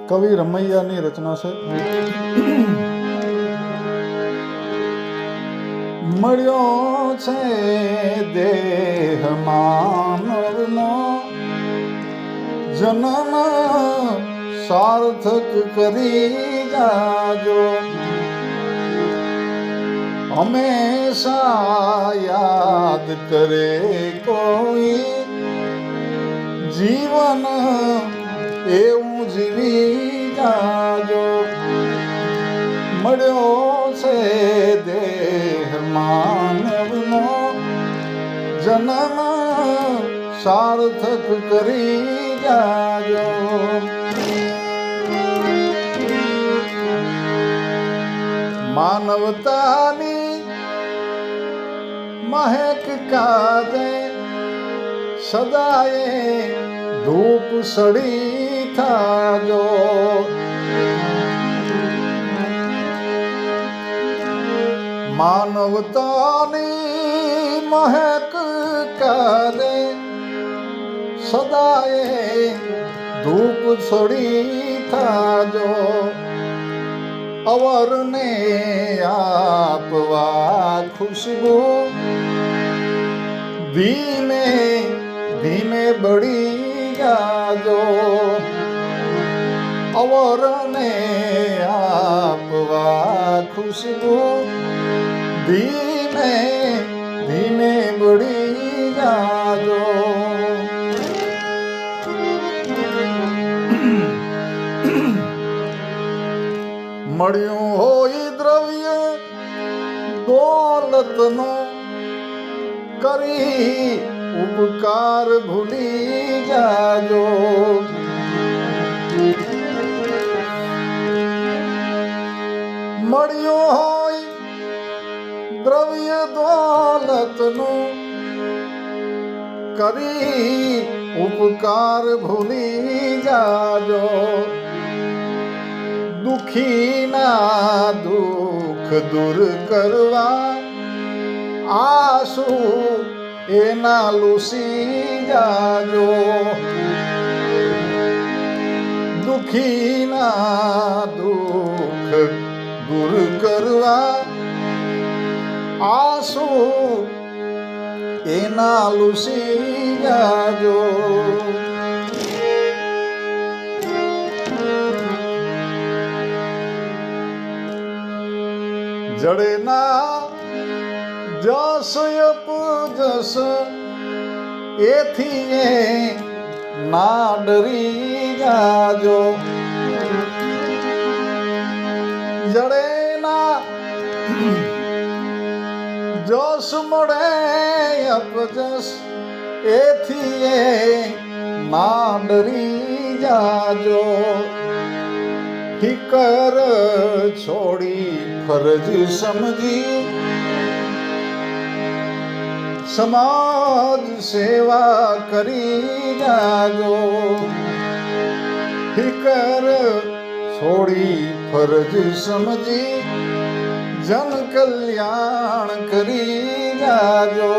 કવિ રમૈયાની રચના છે. મળ્યો છે દેહ માનવનો જન્મ સાર્થક કરી જાજો. હંમેશા યાદ કરે કોઈ જીવન એવું જીવી જાજો. મળ્યો છે દેહ માનવનો જન્મ સાર્થક કરી જાજો. માનવતાની મહેક કાજે સદાએ ધૂપ સડી થાજો. માનવતાની મહેક કાજે સદાએ ધૂપ સડી થાજો. અવરને આપવા ખુશ્બુ ધીમે ધીમે બળી જાજો. અવરને આપવા ખુશ્બુ ધીમે ધીમે બળી જાજો. મળ્યું હોય દ્રવ્ય દોલતનો કરી ઉપકાર ભૂલી જાજો. મળ્યું હોય દ્રવ્ય દોલતનું કરી ઉપકાર ભૂલી જાજો. દુખીના દુઃખ દૂર કરવા આંસુ એના લૂસી જાજો. દુખીના દુઃખ દૂર કરવા આંસુ એના લૂસી જાજો. જડેના જસ અપજસ એથી ના ડરી જાજો. જડેના જસ મળે અપજસ એથી ના ડરી જાજો. ફિકર છોડી ફરજ સમજી સમાજ સેવા કરી જાજો. ફિકર છોડી ફરજ સમજી જન કલ્યાણ કરી જાજો.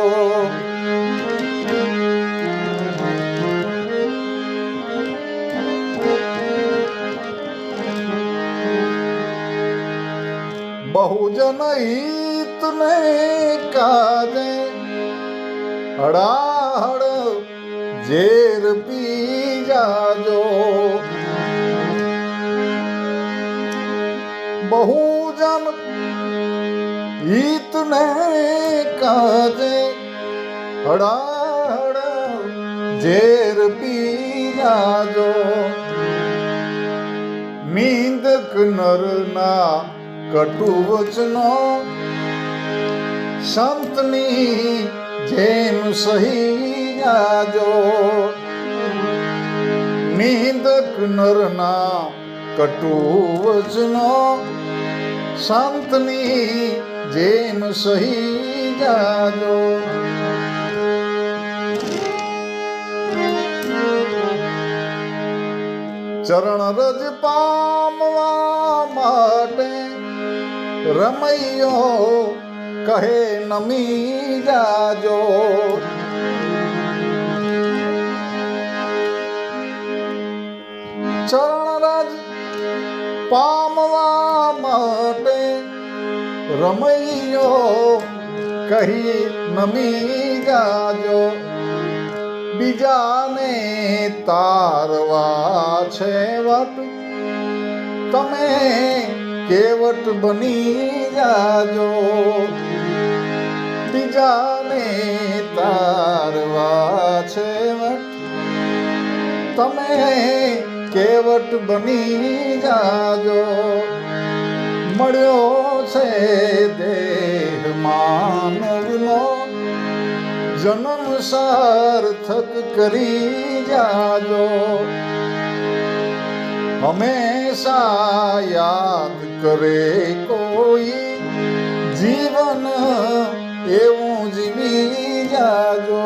બહુજન હિતને કાજે હડાહડ ઝેર પી જાજો. બહુજન હિતને કાજે હડાહડ ઝેર પી જાજો. નિંદક નરના કટુ વચનો સંતની જેમ સહી જાજો. નિંદક નરના કટુ વચનો સંતની જેમ સહી જાજો. ચરણ રજ પામવા માટે રમૈયો કહે નમી જાજો. ચરણ રજ પામવા માટે રમૈયો કહી નમી જાજો. બીજાને તારવા છે વટ, તમે કેવટ બની જાજો. બીજાને તારવા છે વટ, તમે કેવટ બની જાજો. મળ્યો છે દેહ માનવનો, જન્મ સાર્થક કરી જાજો. હંમેશા યાદ કરે કોઈ, જીવન એવું જીવી જાજો.